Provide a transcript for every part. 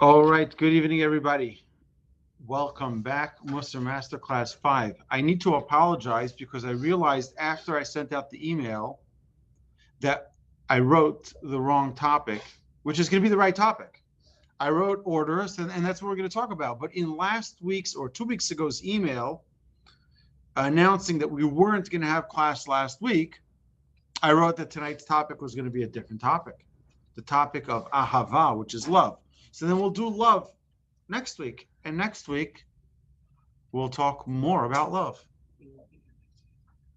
All right, good evening, everybody. Welcome back, Mussar Masterclass 5. I need to apologize because I realized after I sent out the email that I wrote the wrong topic, which is going to be the right topic. I wrote orders, and that's what we're going to talk about. But in last week's or 2 weeks ago's email announcing that we weren't going to have class last week, I wrote that tonight's topic was going to be a different topic, the topic of ahava, which is love. So then we'll do love next week. And next week, we'll talk more about love.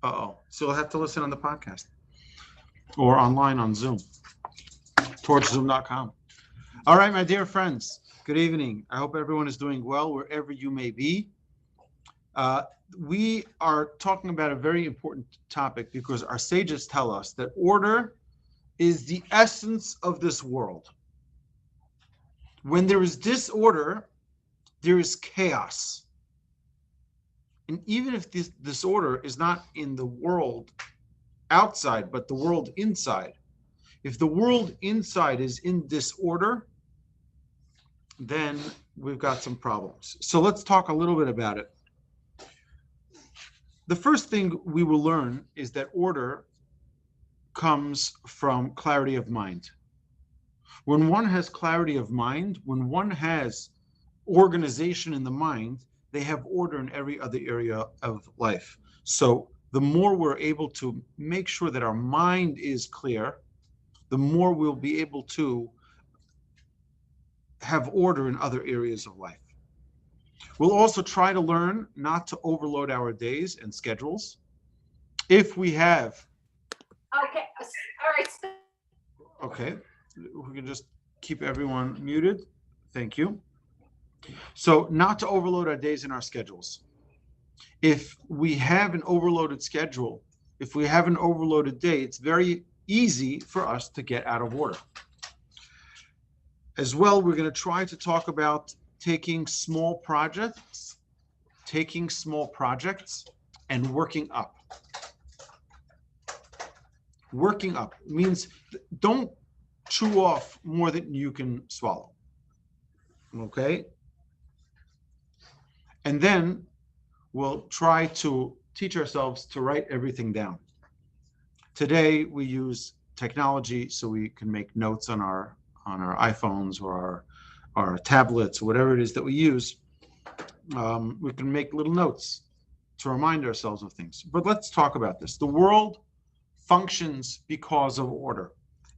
So you'll have to listen on the podcast or online on Zoom, torchzoom.com. All right, my dear friends, good evening. I hope everyone is doing well wherever you may be. We are talking about a very important topic because our sages tell us that order is the essence of this world. When there is disorder, there is chaos. And even if this disorder is not in the world outside, but the world inside, if the world inside is in disorder, then we've got some problems. So let's talk a little bit about it. The first thing we will learn is that order comes from clarity of mind. When one has clarity of mind, when one has organization in the mind, they have order in every other area of life. So the more we're able to make sure that our mind is clear, the more we'll be able to have order in other areas of life. We'll also try to learn not to overload our days and schedules. If we have... Okay, all right. Okay, we can just keep everyone muted. Thank you. So not to overload our days and our schedules. If we have an overloaded schedule, if we have an overloaded day, it's very easy for us to get out of order. As well, we're going to try to talk about taking small projects and working up. Working up means don't chew off more than you can swallow. Okay? And then we'll try to teach ourselves to write everything down. Today we use technology so we can make notes on our iPhones or our tablets, or whatever it is that we use. We can make little notes to remind ourselves of things. But let's talk about this. The world functions because of order.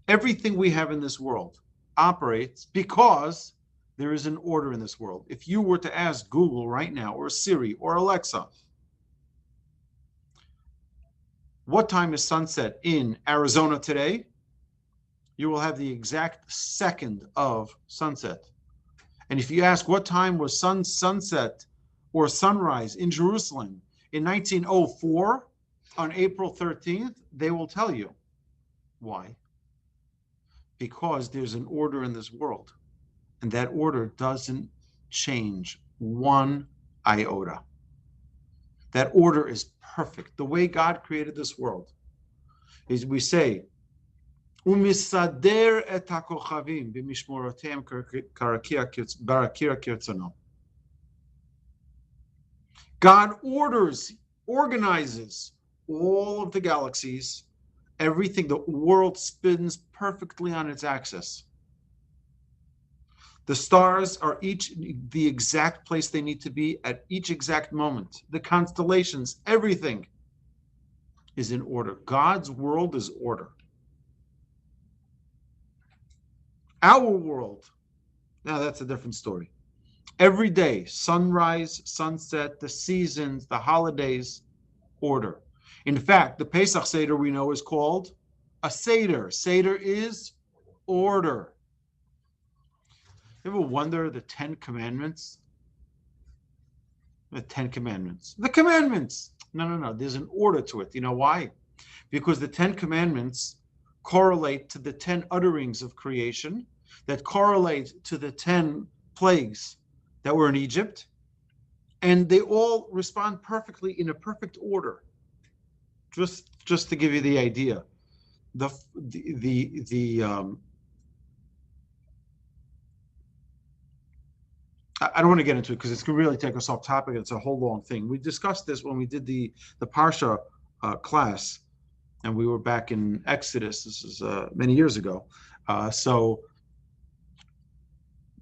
Everything we have in this world operates because there is an order in this world. If you were to ask Google right now, or Siri, or Alexa, what time is sunset in Arizona today? You will have the exact second of sunset. And if you ask what time was sunset or sunrise in Jerusalem in 1904 on April 13th, they will tell you. Why? Because there's an order in this world. And that order doesn't change one iota. That order is perfect. The way God created this world is, we say, Umisader et hakochavim b'mishmorotem barakira kirtzono. God organizes all of the galaxies, everything. The world spins perfectly on its axis. The stars are each the exact place they need to be at each exact moment. The constellations, everything is in order. God's world is order. Our world, now that's a different story. Every day, sunrise, sunset, the seasons, the holidays, order. In fact, the Pesach Seder we know is called a Seder. Seder is order. You ever wonder the 10 Commandments? The 10 Commandments. The Commandments. No. There's an order to it. You know why? Because the 10 Commandments correlate to the 10 utterings of creation, that correlate to the 10 plagues that were in Egypt, and they all respond perfectly in a perfect order. Just to give you the idea, I don't want to get into it because it's going to really take us off topic. It's a whole long thing. We discussed this when we did the Parsha class, and we were back in Exodus. This is many years ago. So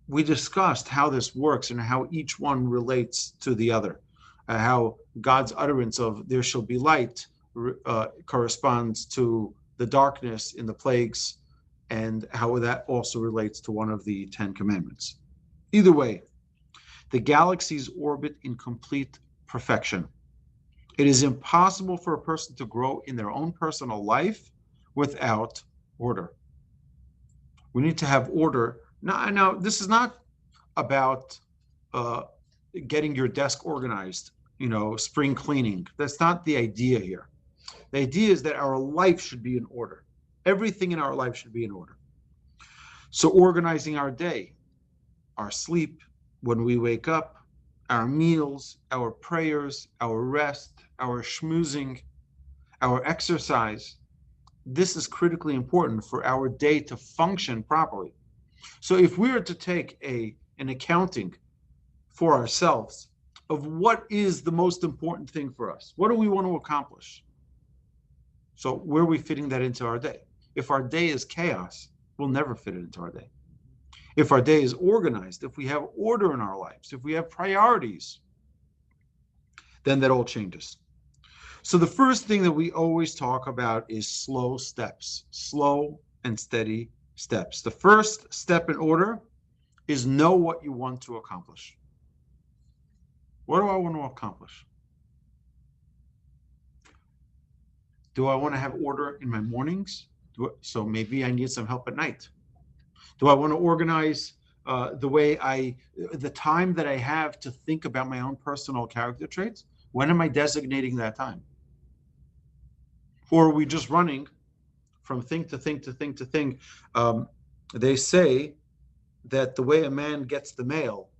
we discussed how this works and how each one relates to the other, how God's utterance of "there shall be light" corresponds to the darkness in the plagues, and how that also relates to one of the 10 commandments. Either way, the galaxies orbit in complete perfection. It is impossible for a person to grow in their own personal life without order. We need to have order. Now this is not about getting your desk organized, spring cleaning. That's not the idea here. The idea is that our life should be in order. Everything in our life should be in order. So organizing our day, our sleep, when we wake up, our meals, our prayers, our rest, our schmoozing, our exercise, this is critically important for our day to function properly. So if we were to take an accounting for ourselves of what is the most important thing for us, what do we want to accomplish? So where are we fitting that into our day? If our day is chaos, we'll never fit it into our day. If our day is organized, if we have order in our lives, if we have priorities, then that all changes. So the first thing that we always talk about is slow steps, slow and steady steps. The first step in order is know what you want to accomplish. What do I want to accomplish? Do I want to have order in my mornings? So maybe I need some help at night. Do I want to organize the time that I have to think about my own personal character traits? When am I designating that time? Or are we just running from thing to thing to thing to thing? They say that the way a man gets the mail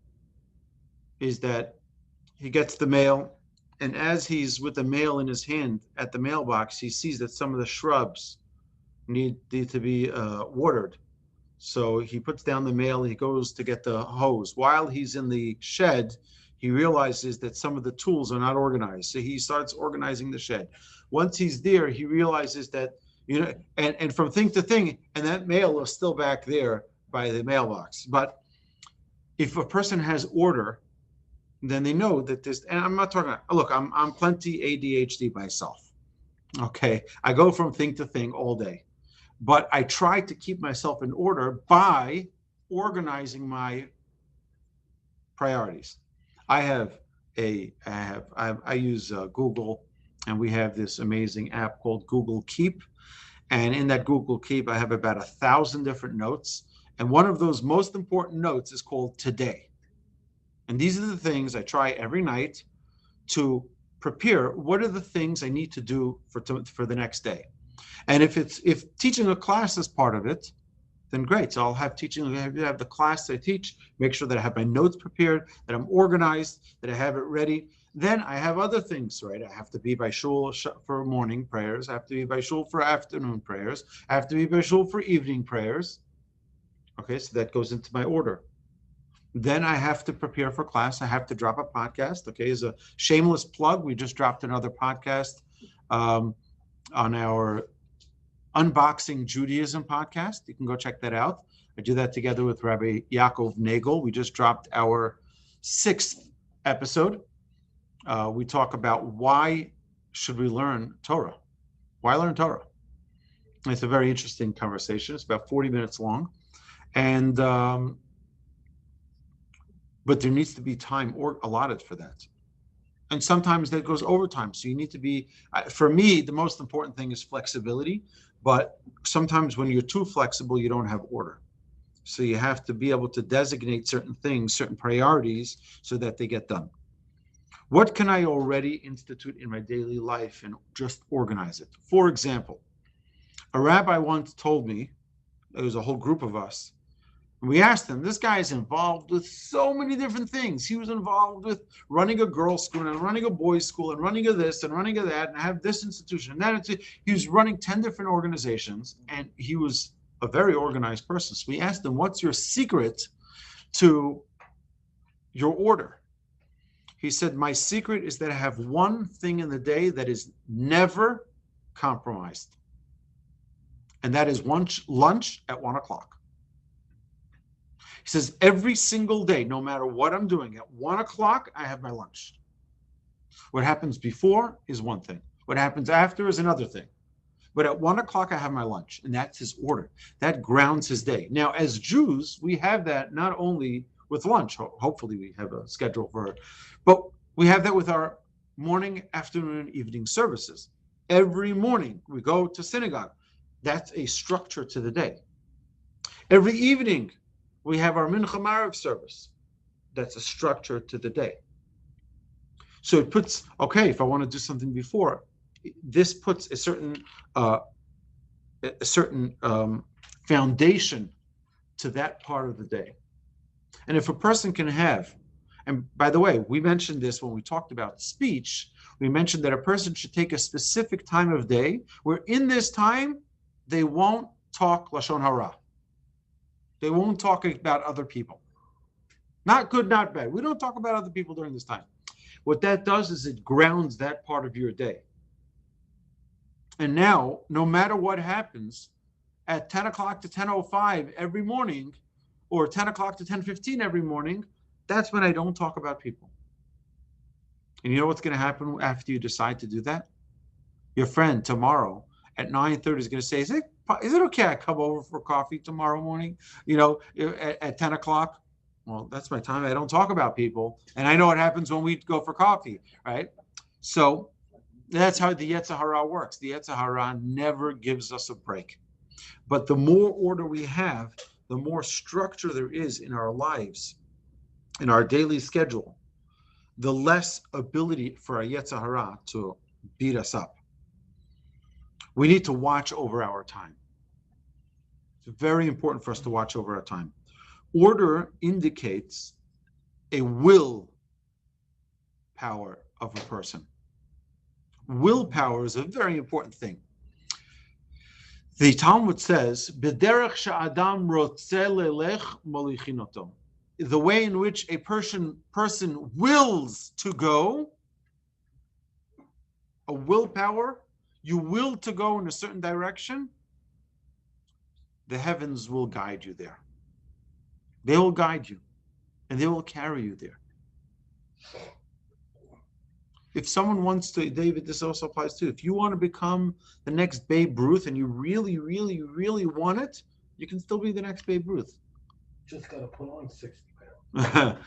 is that he gets the mail, and as he's with the mail in his hand at the mailbox, he sees that some of the shrubs need to be watered. So he puts down the mail, he goes to get the hose. While he's in the shed, he realizes that some of the tools are not organized. So he starts organizing the shed. Once he's there, he realizes that, and from thing to thing, and that mail is still back there by the mailbox. But if a person has order, then they know that this, and I'm not talking about, look, I'm plenty ADHD myself. Okay. I go from thing to thing all day. But I try to keep myself in order by organizing my priorities. I use Google, and we have this amazing app called Google Keep. And in that Google Keep, I have about 1,000 different notes. And one of those most important notes is called Today. And these are the things I try every night to prepare. What are the things I need to do for the next day? And if teaching a class is part of it, then great. So I'll have teaching, I have the class that I teach, make sure that I have my notes prepared, that I'm organized, that I have it ready. Then I have other things, right? I have to be by shul for morning prayers. I have to be by shul for afternoon prayers. I have to be by shul for evening prayers. Okay, so that goes into my order. Then I have to prepare for class. I have to drop a podcast. Okay, as a shameless plug, we just dropped another podcast on our Unboxing Judaism podcast. You can go check that out. I do that together with Rabbi Yaakov Nagel. We just dropped our 6th episode. We talk about why should we learn Torah? Why learn Torah? It's a very interesting conversation. It's about 40 minutes long. And but there needs to be time allotted for that. And sometimes that goes overtime. So you need to be, for me, the most important thing is flexibility. But sometimes when you're too flexible, you don't have order. So you have to be able to designate certain things, certain priorities, so that they get done. What can I already institute in my daily life and just organize it? For example, a rabbi once told me, there was a whole group of us, and we asked him, this guy is involved with so many different things. He was involved with running a girls' school and running a boys' school and running a this and running a that and have this institution and that. He was running 10 different organizations, and he was a very organized person. So we asked him, what's your secret to your order. He said, my secret is that I have one thing in the day that is never compromised. And that is lunch at 1 o'clock. He says, every single day, no matter what I'm doing, at 1 o'clock, I have my lunch. What happens before is one thing. What happens after is another thing. But at 1 o'clock, I have my lunch, and that's his order. That grounds his day. Now, as Jews, we have that not only with lunch. Hopefully, we have a schedule for it, but we have that with our morning, afternoon, evening services. Every morning, we go to synagogue. That's a structure to the day. Every evening, we have our Mincha Marav service. That's a structure to the day. So it puts, okay, if I want to do something before, this puts a certain foundation to that part of the day. And if a person can have, and by the way, we mentioned this when we talked about speech, we mentioned that a person should take a specific time of day where in this time, they won't talk Lashon Hara. They won't talk about other people. Not good, not bad. We don't talk about other people during this time. What that does is it grounds that part of your day. And now, no matter what happens, at 10 o'clock to 10:05 every morning, or 10 o'clock to 10:15 every morning, that's when I don't talk about people. And you know what's going to happen after you decide to do that? Your friend tomorrow at 9:30 is going to say, is it okay I come over for coffee tomorrow morning, at 10 o'clock? Well, that's my time. I don't talk about people. And I know what happens when we go for coffee, right? So that's how the Yetzer Hara works. The Yetzer Hara never gives us a break. But the more order we have, the more structure there is in our lives, in our daily schedule, the less ability for our Yetzer Hara to beat us up. We need to watch over our time. It's very important for us to watch over our time. Order indicates a will power of a person. Willpower is a very important thing. The Talmud says, "B'derech she'adam rotzeh lelech molichin oto." The way in which a person wills to go, a willpower, you will to go in a certain direction, the heavens will guide you there. They will guide you, and they will carry you there. If someone wants to, David, this also applies too. If you want to become the next Babe Ruth and you really, really, really want it, you can still be the next Babe Ruth. Just got to put on 60 pounds.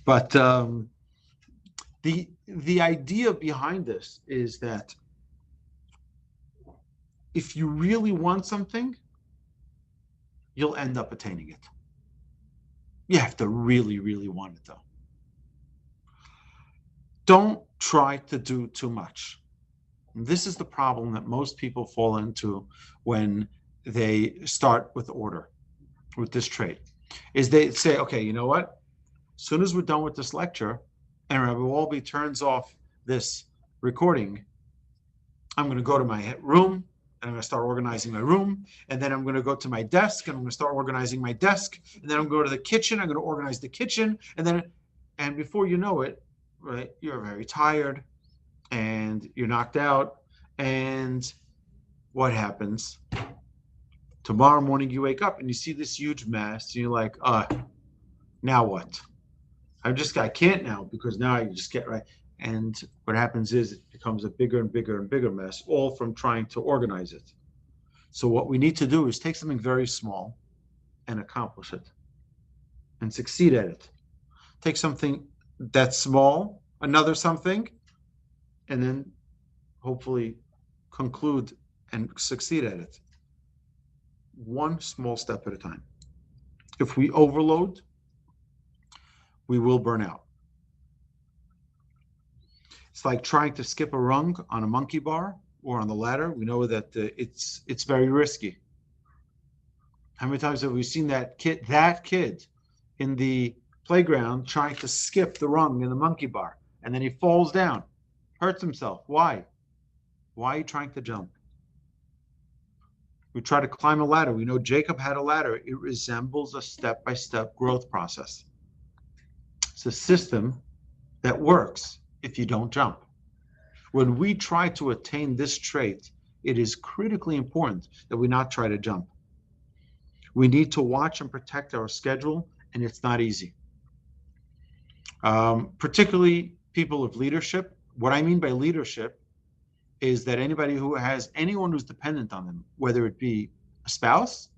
But the idea behind this is that if you really want something, you'll end up attaining it. You have to really, really want it, though. Don't try to do too much. And this is the problem that most people fall into when they start with order, with this trait, is they say, okay, you know what? As soon as we're done with this lecture and Rabbi Wolbe turns off this recording, I'm going to go to my room and I'm going to start organizing my room. And then I'm going to go to my desk and I'm going to start organizing my desk. And then I'm going to go to the kitchen. I'm going to organize the kitchen. And before you know it, right, you're very tired and you're knocked out. And what happens? Tomorrow morning you wake up and you see this huge mess and you're like, now what? I can't now because now I just get right. And what happens is it becomes a bigger and bigger and bigger mess, all from trying to organize it. So what we need to do is take something very small and accomplish it and succeed at it. Take something that's small, another something, and then hopefully conclude and succeed at it. One small step at a time. If we overload, we will burn out. It's like trying to skip a rung on a monkey bar or on the ladder. We know that it's very risky. How many times have we seen that kid in the playground trying to skip the rung in the monkey bar, and then he falls down, hurts himself? Why? Why are you trying to jump? We try to climb a ladder. We know Jacob had a ladder. It resembles a step-by-step growth process. It's a system that works if you don't jump. When we try to attain this trait, it is critically important that we not try to jump. We need to watch and protect our schedule, and it's not easy. Particularly people of leadership. What I mean by leadership is that anybody who has anyone who's dependent on them, whether it be a spouse,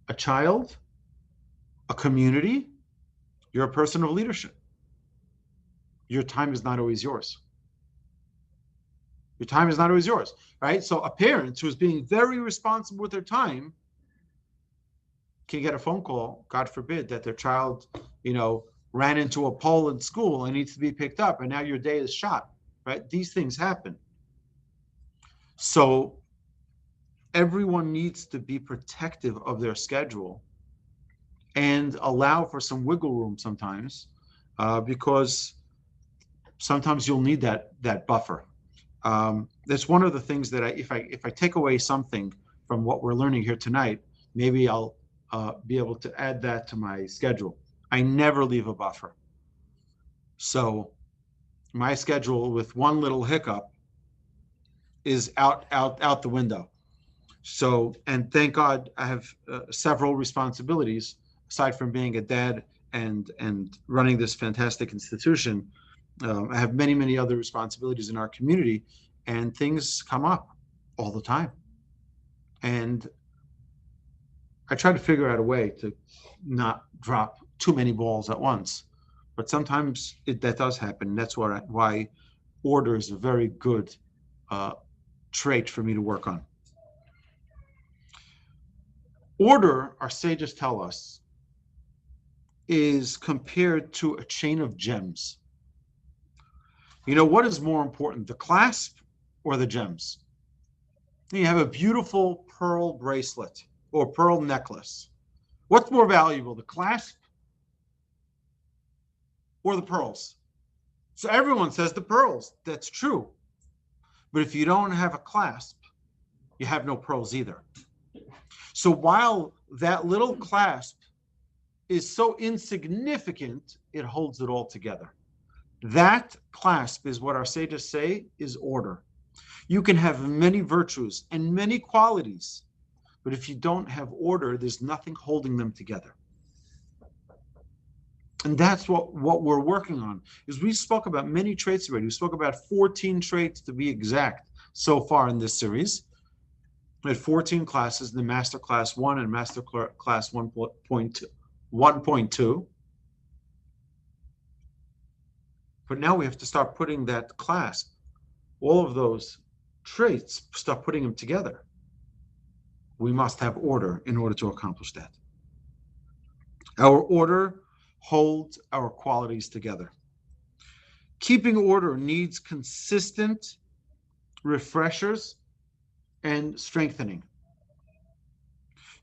a child, a community, you're a person of leadership. Your time is not always yours. Your time is not always yours, right? So a parent who's being very responsible with their time can get a phone call, God forbid, that their child, ran into a pole in school and needs to be picked up, and now your day is shot, right? These things happen. So everyone needs to be protective of their schedule and allow for some wiggle room sometimes, because sometimes you'll need that buffer. That's one of the things that if I take away something from what we're learning here tonight, maybe I'll be able to add that to my schedule. I never leave a buffer. So my schedule with one little hiccup is out the window. So, and thank God I have several responsibilities aside from being a dad and running this fantastic institution. I have many other responsibilities in our community, and things come up all the time. And I try to figure out a way to not drop too many balls at once. But sometimes that does happen. That's why order is a very good trait for me to work on. Order, our sages tell us, is compared to a chain of gems. What is more important, the clasp or the gems? You have a beautiful pearl bracelet or pearl necklace. What's more valuable, the clasp or the pearls? So everyone says the pearls. That's true. But if you don't have a clasp, you have no pearls either. So while that little clasp is so insignificant, it holds it all together. That clasp is what our sages say is order. You can have many virtues and many qualities, but if you don't have order, there's nothing holding them together. And that's what we're working on. Is we spoke about many traits already. We spoke about 14 traits to be exact so far in this series. We had 14 classes, the Masterclass 1 and Masterclass 1.2. But now we have to start putting that clasp, all of those traits, start putting them together. We must have order in order to accomplish that. Our order holds our qualities together. Keeping order needs consistent refreshers and strengthening.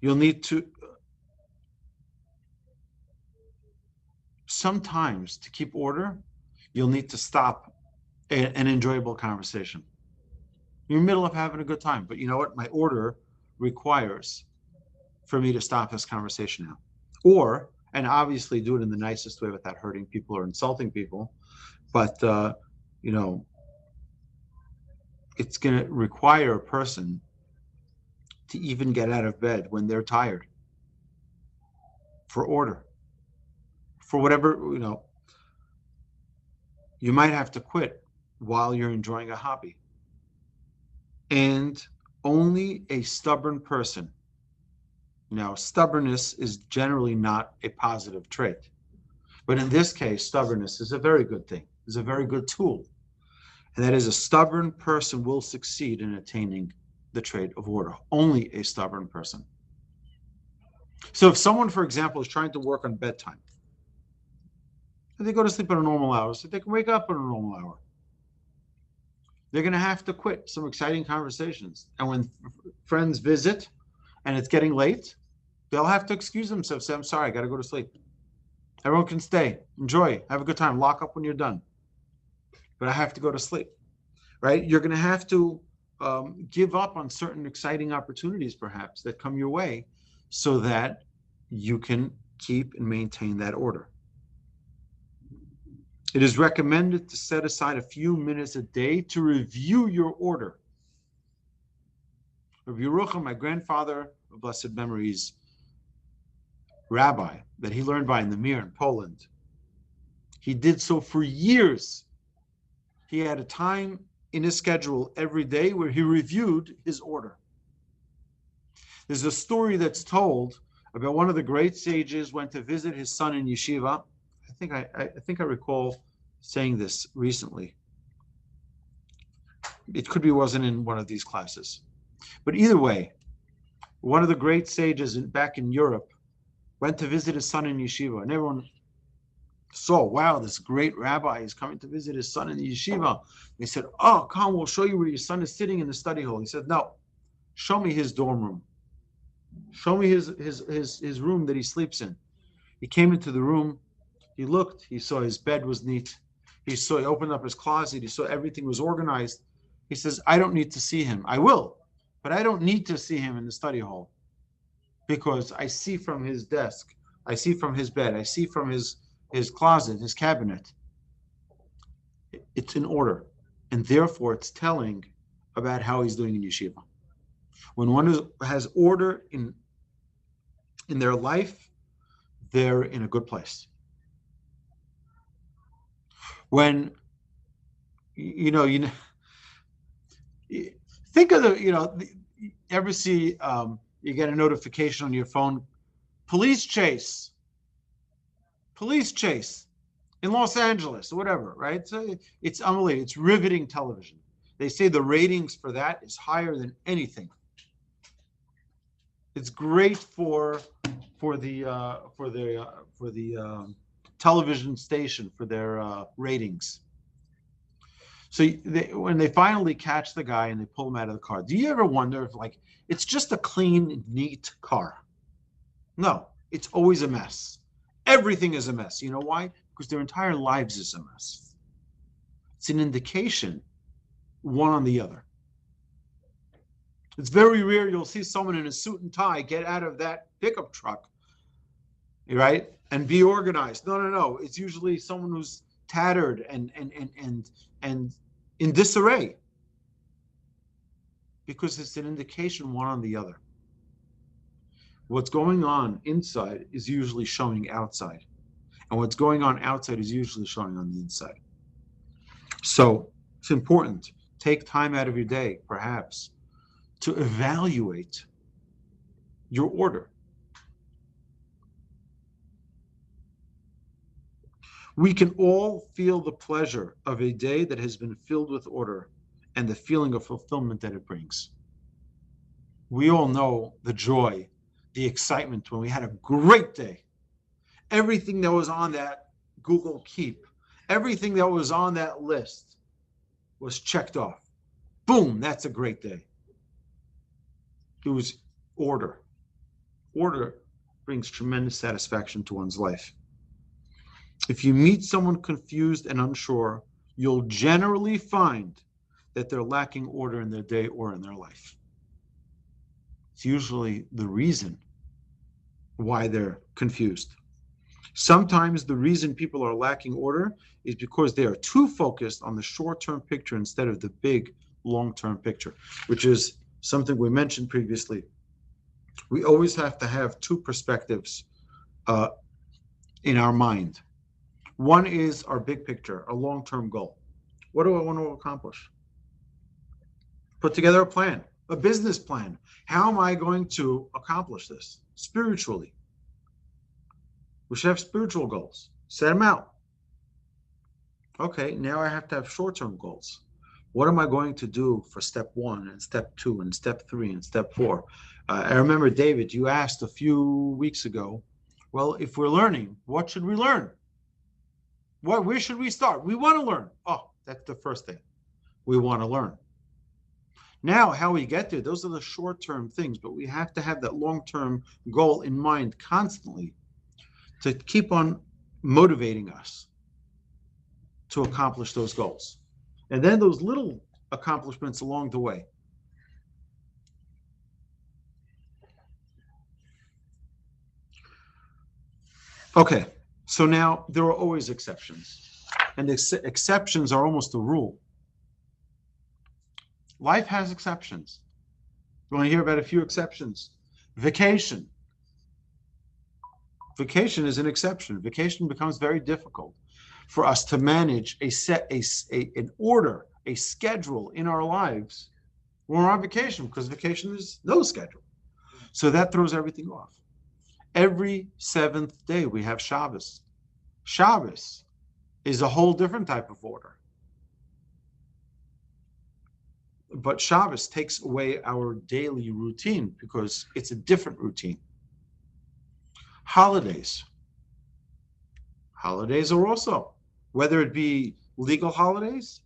You'll need to sometimes, to keep order, you'll need to stop an enjoyable conversation. You're in the middle of having a good time, but you know what? My order requires for me to stop this conversation now. And obviously do it in the nicest way without hurting people or insulting people. But, it's going to require a person to even get out of bed when they're tired for order. For whatever, you might have to quit while you're enjoying a hobby. And only a stubborn person. Now, stubbornness is generally not a positive trait. But in this case, stubbornness is a very good thing. It's a very good tool. And that is, a stubborn person will succeed in attaining the trait of order. Only a stubborn person. So if someone, for example, is trying to work on bedtime, and they go to sleep at a normal hour, so they can wake up at a normal hour, they're going to have to quit some exciting conversations. And when friends visit and it's getting late, they'll have to excuse themselves, say, I'm sorry, I got to go to sleep. Everyone can stay, enjoy, have a good time, lock up when you're done. But I have to go to sleep, right? You're going to have to give up on certain exciting opportunities, perhaps, that come your way so that you can keep and maintain that order. It is recommended to set aside a few minutes a day to review your order. Rabbi Yerucham, my grandfather of blessed memories, rabbi that he learned by in the Mir in Poland, he did so for years. He had a time in his schedule every day where he reviewed his order. There's a story that's told about one of the great sages went to visit his son in yeshiva. I think I recall saying this recently. It could be wasn't in one of these classes. But either way, one of the great sages back in Europe went to visit his son in yeshiva, and everyone saw, wow, this great rabbi is coming to visit his son in the yeshiva. They said, oh, come, we'll show you where your son is sitting in the study hall. He said, no, show me his dorm room. Show me his room that he sleeps in. He came into the room. He looked. He saw his bed was neat. He opened up his closet. He saw everything was organized. He says, I don't need to see him. I will, but I don't need to see him in the study hall because I see from his desk, I see from his bed, I see from his closet, his cabinet. It's in order, and therefore it's telling about how he's doing in yeshiva. When one has order in their life, they're in a good place. When think of ever see you get a notification on your phone, police chase in Los Angeles or whatever, right? So it's unbelievable. It's riveting television. They say the ratings for that is higher than anything. It's great for the television station for their ratings. So when they finally catch the guy and they pull him out of the car, do you ever wonder if it's just a clean, neat car? No, it's always a mess. Everything is a mess. You know why? Because their entire lives is a mess. It's an indication, one on the other. It's very rare you'll see someone in a suit and tie get out of that pickup truck, right, and be organized. No. It's usually someone who's tattered and in disarray, because it's an indication one on the other. What's going on inside is usually showing outside, and what's going on outside is usually showing on the inside. So it's important. Take time out of your day, perhaps, to evaluate your order. We can all feel the pleasure of a day that has been filled with order and the feeling of fulfillment that it brings. We all know the joy, the excitement when we had a great day. Everything that was on that Google Keep, everything that was on that list was checked off. Boom, that's a great day. It was order. Order brings tremendous satisfaction to one's life. If you meet someone confused and unsure, you'll generally find that they're lacking order in their day or in their life. It's usually the reason why they're confused. Sometimes the reason people are lacking order is because they are too focused on the short-term picture instead of the big long-term picture, which is something we mentioned previously. We always have to have two perspectives in our mind. One is our big picture, a long-term goal. What do I want to accomplish? Put together a plan, a business plan. How am I going to accomplish this spiritually? We should have spiritual goals. Set them out. Okay, now I have to have short-term goals. What am I going to do for step 1 and step 2 and step 3 and step 4? I remember, David, you asked a few weeks ago, well, if we're learning, what should we learn? Where should we start? We want to learn. Oh, that's the first thing. We want to learn. Now, how we get there, those are the short-term things, but we have to have that long-term goal in mind constantly to keep on motivating us to accomplish those goals. And then those little accomplishments along the way. Okay, so now there are always exceptions. And the exceptions are almost the rule. Life has exceptions. You want to hear about a few exceptions? Vacation. Vacation is an exception. Vacation becomes very difficult for us to manage an order, a schedule in our lives when we're on vacation, because vacation is no schedule. So that throws everything off. Every seventh day we have Shabbos. Shabbos is a whole different type of order. But Shabbos takes away our daily routine because it's a different routine. Holidays. Holidays are also, whether it be legal holidays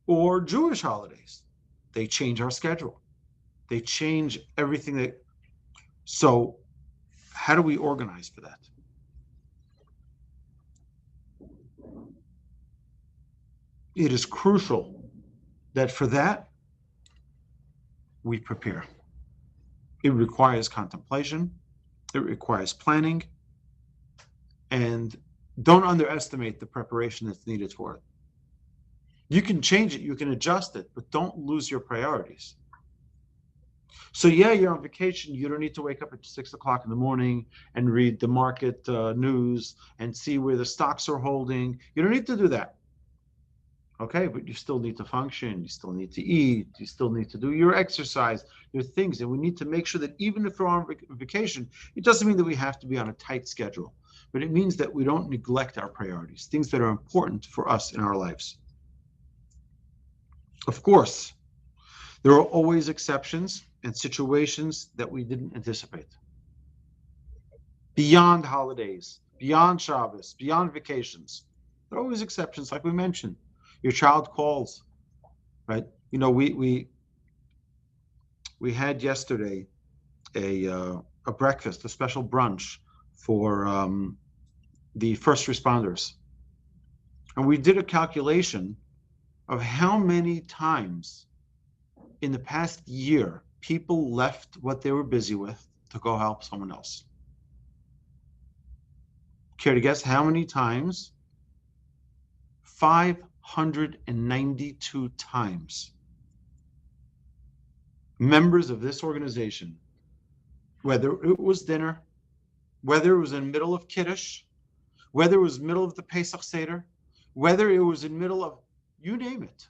or Jewish holidays, they change our schedule. They change everything. So how do we organize for that? It is crucial that for that, we prepare. It requires contemplation. It requires planning. And don't underestimate the preparation that's needed for it. You can change it, you can adjust it, but don't lose your priorities. So yeah, you're on vacation. You don't need to wake up at 6 o'clock in the morning and read the market news and see where the stocks are holding. You don't need to do that. Okay, but you still need to function. You still need to eat. You still need to do your exercise, your things. And we need to make sure that even if we're on vacation, it doesn't mean that we have to be on a tight schedule, but it means that we don't neglect our priorities, things that are important for us in our lives. Of course, there are always exceptions and situations that we didn't anticipate. Beyond holidays, beyond Shabbos, beyond vacations, there are always exceptions, like we mentioned. Your child calls, right? You know, we had yesterday a breakfast, a special brunch for the first responders, and we did a calculation of how many times in the past year people left what they were busy with to go help someone else. Care to guess how many times? 592 times. Members of this organization, whether it was dinner, whether it was in the middle of Kiddush, whether it was middle of the Pesach Seder, whether it was in middle of, you name it,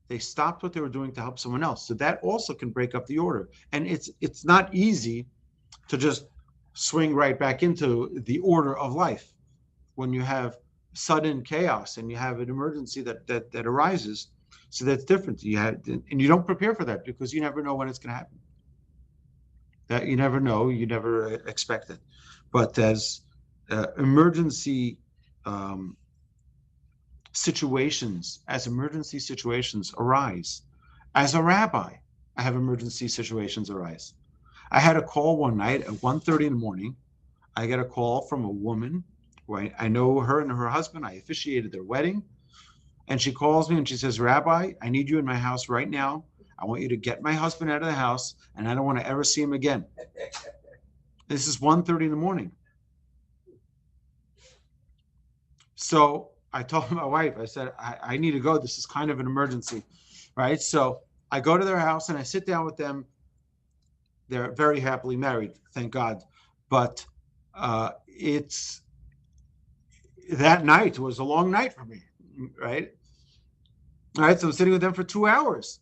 they stopped what they were doing to help someone else. So that also can break up the order. And it's not easy to just swing right back into the order of life when you have sudden chaos and you have an emergency that arises. So that's different. And you don't prepare for that because you never know when it's going to happen. That you never know, you never expect it. But as emergency situations arise, as a rabbi, I have emergency situations arise. I had a call one night at 1:30 in the morning. I get a call from a woman who I know her and her husband. I officiated their wedding. And she calls me and she says, Rabbi, I need you in my house right now. I want you to get my husband out of the house and I don't want to ever see him again. This is 1:30 in the morning. So I told my wife, I said, I need to go. This is kind of an emergency, right? So I go to their house and I sit down with them. They're very happily married, thank God. But that night was a long night for me, right? All right, so I'm sitting with them for 2 hours.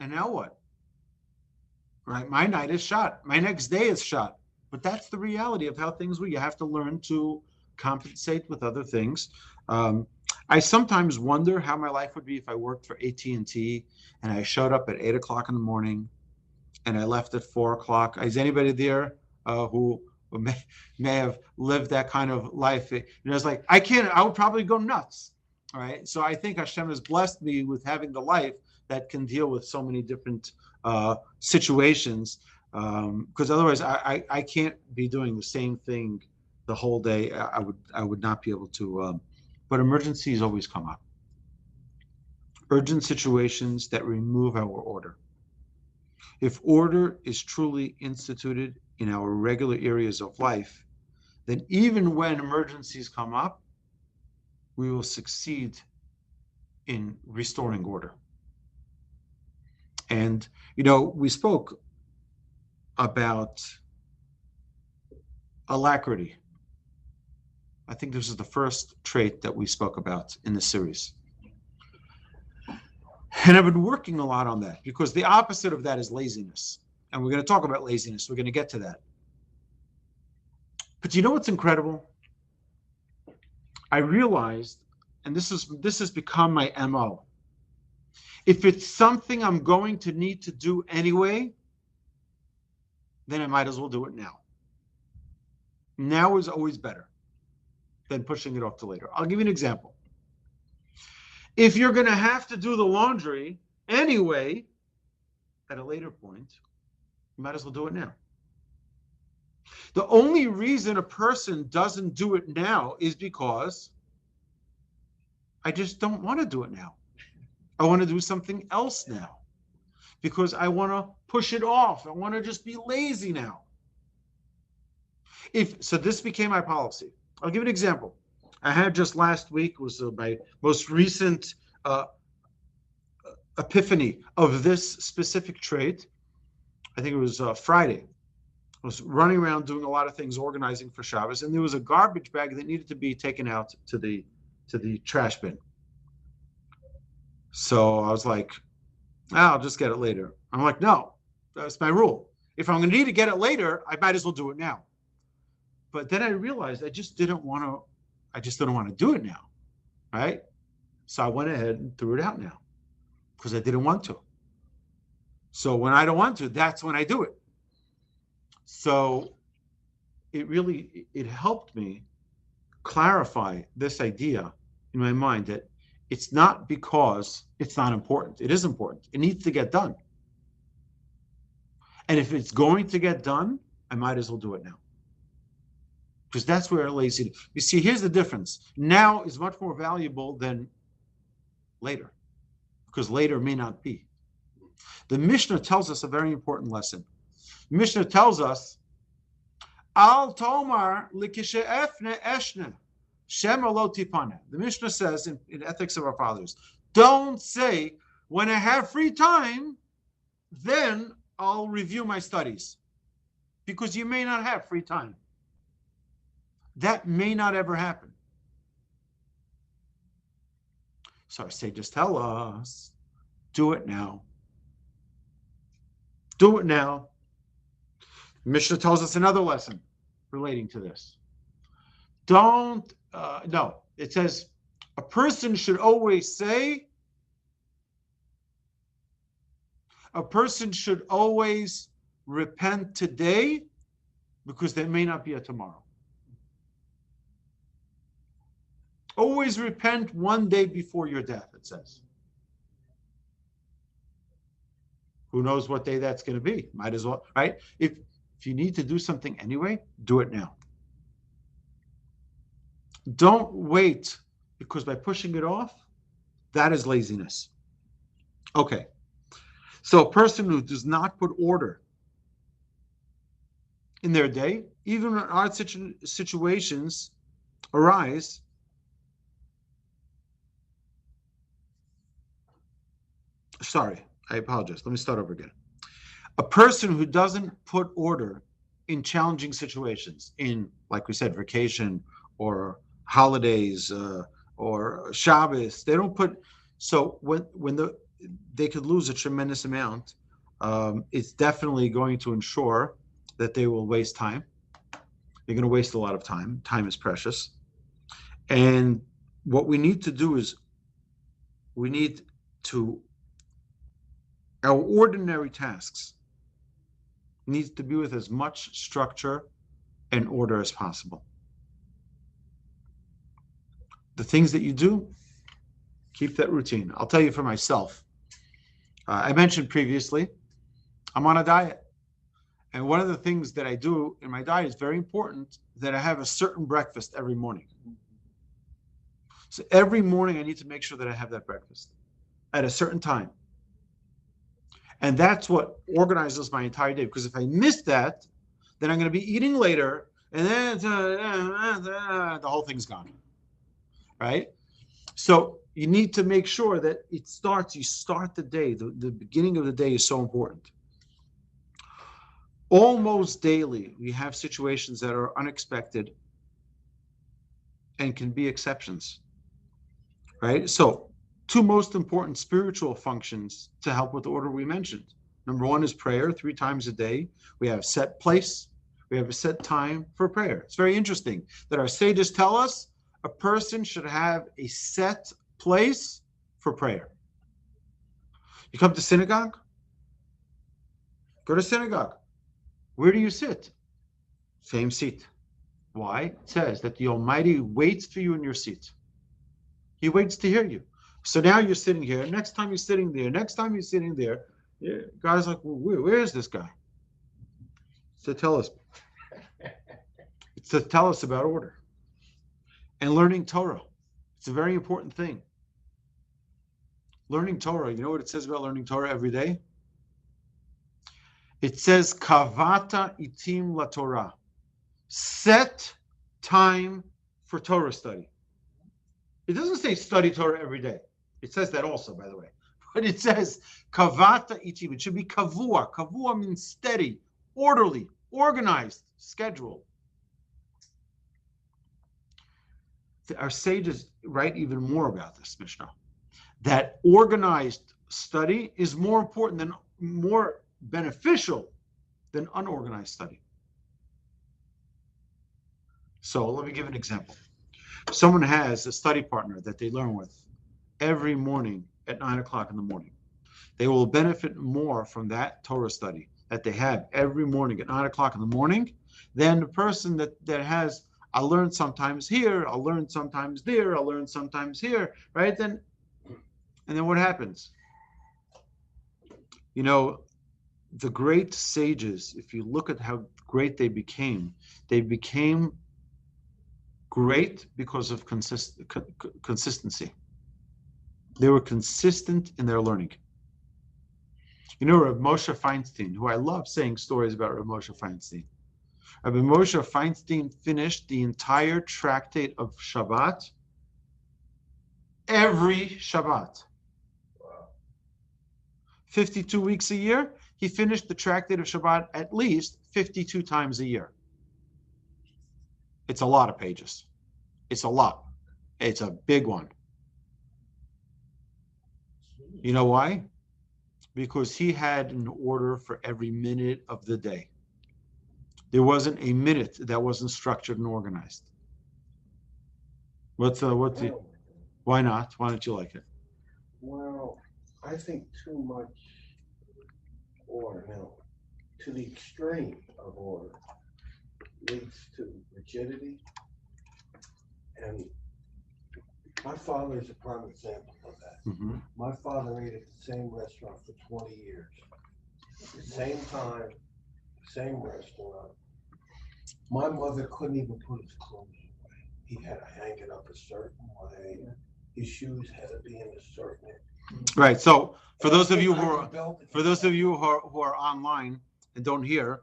And now what? Right, my night is shot. My next day is shot. But that's the reality of how things work. You have to learn to compensate with other things. I sometimes wonder how my life would be if I worked for AT&T and I showed up at 8 o'clock in the morning and I left at 4 o'clock. Is anybody there who may have lived that kind of life? It's like, I would probably go nuts. All right. So I think Hashem has blessed me with having the life that can deal with so many different situations. Because otherwise I can't be doing the same thing the whole day. I would not be able to, but emergencies always come up. Urgent situations that remove our order. If order is truly instituted in our regular areas of life, then even when emergencies come up, we will succeed in restoring order. And, we spoke about alacrity. I think this is the first trait that we spoke about in the series. And I've been working a lot on that because the opposite of that is laziness. And we're going to talk about laziness. We're going to get to that. But you know what's incredible? I realized, and this has become my MO. If it's something I'm going to need to do anyway, then I might as well do it now. Now is always better than pushing it off to later. I'll give you an example. If you're going to have to do the laundry anyway, at a later point, you might as well do it now. The only reason a person doesn't do it now is because I just don't want to do it now. I want to do something else now because I want to push it off. I want to just be lazy now. So this became my policy. I'll give you an example. I had just last week was my most recent epiphany of this specific trait. I think it was Friday. I was running around doing a lot of things, organizing for Shabbos, and there was a garbage bag that needed to be taken out to the trash bin. So I was like, I'll just get it later. I'm like, no, that's my rule. If I'm going to need to get it later, I might as well do it now. But then I realized I just didn't want to do it now, right? So I went ahead and threw it out now because I didn't want to. So when I don't want to, that's when I do it. So it helped me clarify this idea in my mind that it's not because it's not important. It is important. It needs to get done. And if it's going to get done, I might as well do it now. Because that's where laziness. You see, here's the difference. Now is much more valuable than later. Because later may not be. The Mishnah tells us a very important lesson. The Mishnah tells us, Al tomar likishe efne eshne. The Mishnah says in Ethics of Our Fathers, don't say, when I have free time, then I'll review my studies. Because you may not have free time. That may not ever happen. So I say, just tell us, do it now. Do it now. Mishnah tells us another lesson relating to this. It says a person should always say, a person should always repent today because there may not be a tomorrow. Always repent one day before your death, it says. Who knows what day that's going to be? Might as well, right? If you need to do something anyway, do it now. Don't wait, because by pushing it off, that is laziness. Okay. So a person who does not put order in their day, even when odd situations arise, sorry, I apologize. Let me start over again. A person who doesn't put order in challenging situations, in, like we said, vacation or holidays or Shabbos, they don't put. So when they could lose a tremendous amount, it's definitely going to ensure that they will waste time. They're going to waste a lot of time. Time is precious. And what we need to do is our ordinary tasks needs to be with as much structure and order as possible. The things that you do, keep that routine. I'll tell you for myself. I mentioned previously, I'm on a diet. And one of the things that I do in my diet is very important, that I have a certain breakfast every morning. So every morning I need to make sure that I have that breakfast at a certain time. And that's what organizes my entire day. Because if I miss that, then I'm going to be eating later, and then the whole thing's gone. Right? So you need to make sure that you start the day. The beginning of the day is so important. Almost daily, we have situations that are unexpected and can be exceptions, right? So two most important spiritual functions to help with order we mentioned. Number one is prayer 3 times a day. We have a set place. We have a set time for prayer. It's very interesting that our sages tell us a person should have a set place for prayer. You come to synagogue, go to synagogue. Where do you sit? Same seat. Why? It says that the Almighty waits for you in your seat. He waits to hear you. So now you're sitting here. Next time you're sitting there. Next time you're sitting there. Yeah, God's like, well, where is this guy? To tell us. It's to tell us about order and learning Torah. It's a very important thing. Learning Torah. You know what it says about learning Torah every day? It says kavata itim la Torah. Set time for Torah study. It doesn't say study Torah every day. It says that also, by the way. But it says kavata itim. It should be kavua. Kavua means steady, orderly, organized, scheduled. Our sages write even more about this, Mishnah. That organized study is more important than, more beneficial than unorganized study. So let me give an example. Someone has a study partner that they learn with every morning at 9 o'clock in the morning. They will benefit more from that Torah study that they have every morning at 9 o'clock in the morning than the person that has, I'll learn sometimes here, I'll learn sometimes there, I'll learn sometimes here, right? And then what happens? You know, the great sages, if you look at how great they became great because of consistency. They were consistent in their learning. You know, Rabbi Moshe Feinstein, who I love saying stories about Rabbi Moshe Feinstein. Rabbi Moshe Feinstein finished the entire tractate of Shabbat every Shabbat. 52 weeks a year, he finished the tractate of Shabbat at least 52 times a year. It's a lot of pages. It's a lot. It's a big one. You know why? Because he had an order for every minute of the day. There wasn't a minute that wasn't structured and organized. Why not? Why don't you like it? Well, I think too much order, to the extreme of order leads to rigidity. And my father is a prime example of that. Mm-hmm. My father ate at the same restaurant for 20 years. The same time, same restaurant. My mother couldn't even put his clothes away. He had to hang it up a certain way. His shoes had to be in a certain way. Right. So for those of you who are online and don't hear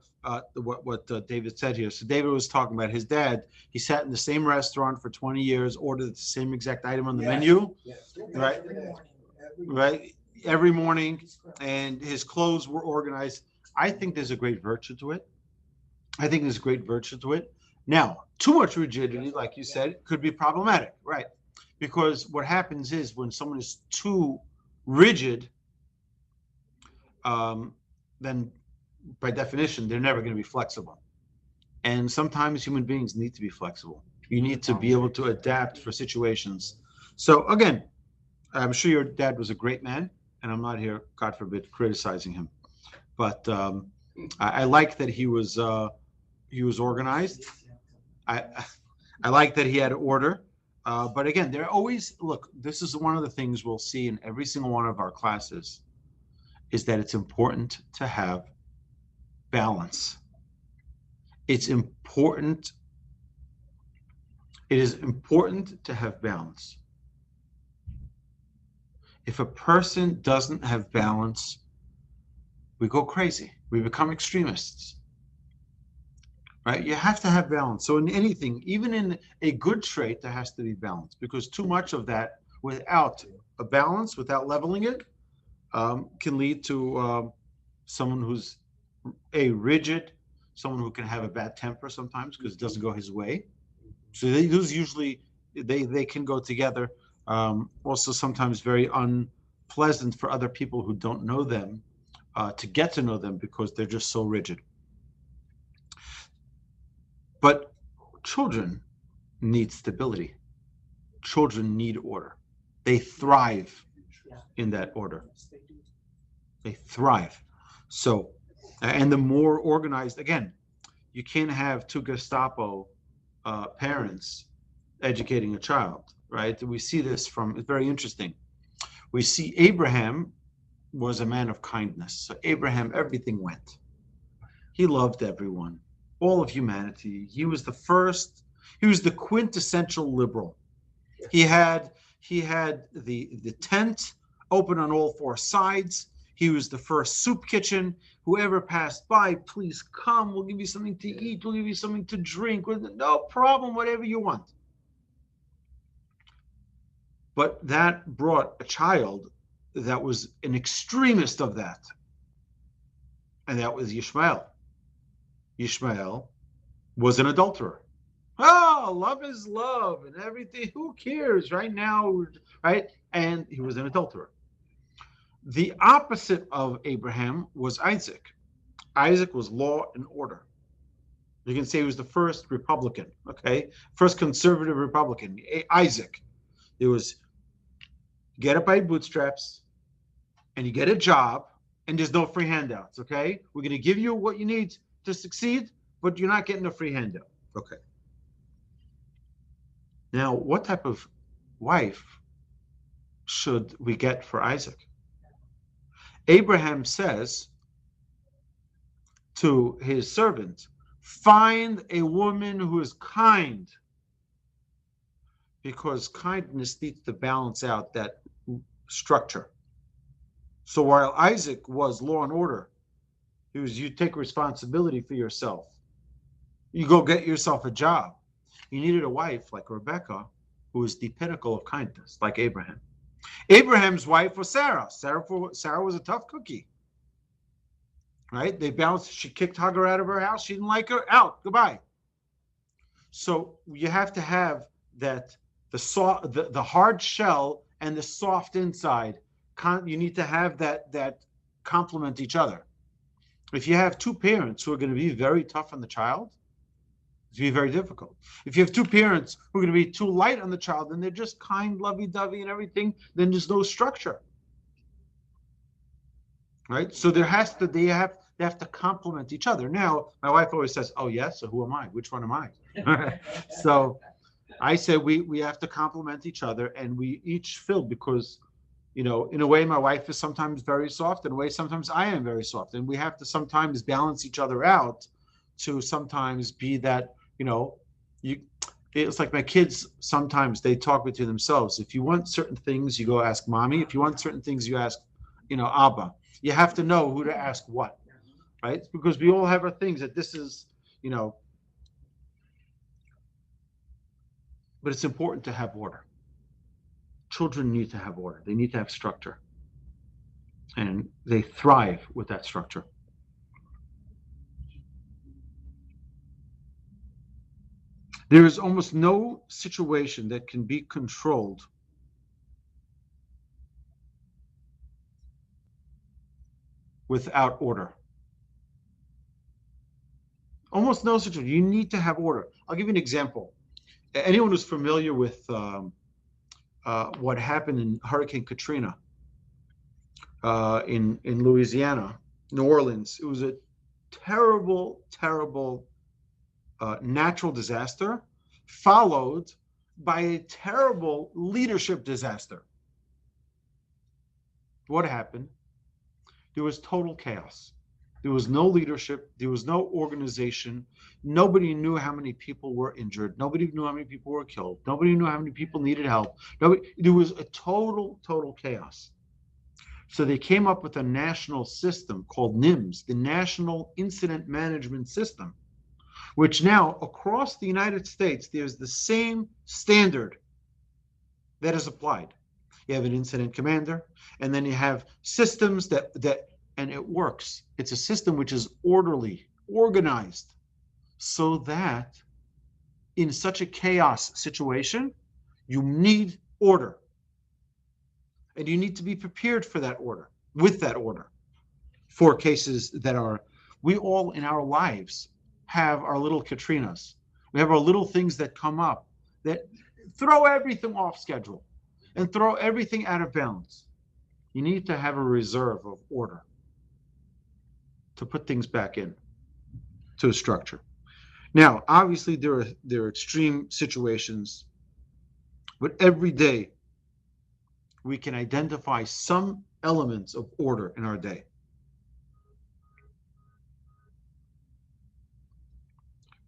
what David said here. So David was talking about his dad. He sat in the same restaurant for 20 years, ordered the same exact item on the menu, right? Every morning, and his clothes were organized. I think there's a great virtue to it. Now, too much rigidity, like you said, could be problematic, right? Because what happens is when someone is too rigid, then by definition, they're never going to be flexible. And sometimes human beings need to be flexible. You need to be able to adapt for situations. So again, I'm sure your dad was a great man, and I'm not here, God forbid, criticizing him. But I like that he was organized. I like that he had order. But again, there always, look, this is one of the things we'll see in every single one of our classes, is that it's important to have balance. It is important to have balance. If a person doesn't have balance, we go crazy. We become extremists. Right? You have to have balance. So in anything, even in a good trait, there has to be balance, because too much of that without a balance, without leveling it, can lead to someone who's rigid, someone who can have a bad temper sometimes because it doesn't go his way. So those usually they can go together. Also, sometimes very unpleasant for other people who don't know them to get to know them because they're just so rigid. But children need stability. Children need order. They thrive in that order. They thrive. So, and the more organized, again, you can't have two Gestapo parents educating a child, right? We see this from, it's very interesting. We see Abraham was a man of kindness. So Abraham, everything went. He loved everyone, all of humanity. He was the first, he was the quintessential liberal. He had the tent open on all four sides. He was the first soup kitchen. Whoever passed by, please come. We'll give you something to eat. We'll give you something to drink. No problem, whatever you want. But that brought a child that was an extremist of that. And that was Ishmael. Ishmael was an adulterer. Oh, love is love and everything. Who cares right now, right? And he was an adulterer. The opposite of Abraham was Isaac. Isaac was law and order. You can say he was the first Republican, okay? First conservative Republican, Isaac. It was get up by bootstraps and you get a job and there's no free handouts, okay? We're going to give you what you need to succeed, but you're not getting a free handout. Okay. Now, what type of wife should we get for Isaac? Abraham says to his servant, find a woman who is kind, because kindness needs to balance out that structure. So while Isaac was law and order, he was, you take responsibility for yourself. You go get yourself a job. You needed a wife like Rebecca, who was the pinnacle of kindness, like Abraham. Abraham's wife was Sarah. Sarah was a tough cookie, right? They balanced. She kicked Hagar out of her house. She didn't like her. Out. Goodbye. So you have to have that the hard shell and the soft inside. You need to have that complement each other. If you have two parents who are going to be very tough on the child, it's going to be very difficult. If you have two parents who are going to be too light on the child, and they're just kind, lovey-dovey and everything, then there's no structure. Right? So they have to complement each other. Now, my wife always says, oh yes, so who am I? Which one am I? So I say we have to complement each other, and we each fill, because in a way my wife is sometimes very soft, in a way sometimes I am very soft, and we have to sometimes balance each other out to sometimes be that, it's like my kids, sometimes they talk between themselves. If you want certain things, you go ask mommy. If you want certain things, you ask, Abba. You have to know who to ask what, right? Because we all have our things that this is, but it's important to have order. Children need to have order. They need to have structure. And they thrive with that structure. There is almost no situation that can be controlled without order. Almost no situation. You need to have order. I'll give you an example. Anyone who's familiar with what happened in Hurricane Katrina in Louisiana, New Orleans, it was a terrible, terrible natural disaster, followed by a terrible leadership disaster. What happened? There was total chaos. There was no leadership. There was no organization. Nobody knew how many people were injured. Nobody knew how many people were killed. Nobody knew how many people needed help. There was a total chaos. So they came up with a national system called Nims, the National Incident Management System, which now across the United States, there's the same standard that is applied. You have an incident commander, and then you have systems that and it works. It's a system which is orderly, organized, so that in such a chaos situation, you need order. And you need to be prepared for that order, with that order, for cases that are, we all in our lives have our little Katrinas. We have our little things that come up that throw everything off schedule and throw everything out of bounds. You need to have a reserve of order to put things back in to a structure. Now, obviously, there are extreme situations, but every day we can identify some elements of order in our day.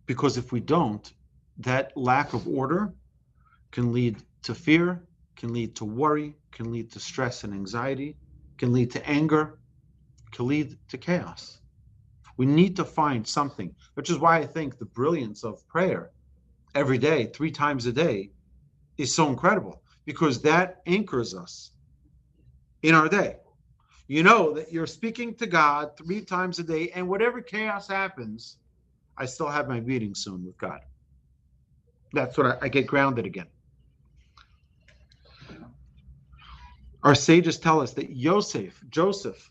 Because if we don't, that lack of order can lead to fear, can lead to worry, can lead to stress and anxiety, can lead to anger, can lead to chaos. We need to find something, which is why I think the brilliance of prayer every day, 3 times a day, is so incredible, because that anchors us in our day. You know that you're speaking to God 3 times a day, and whatever chaos happens, I still have my meeting soon with God. That's what I get grounded again. Our sages tell us that Joseph,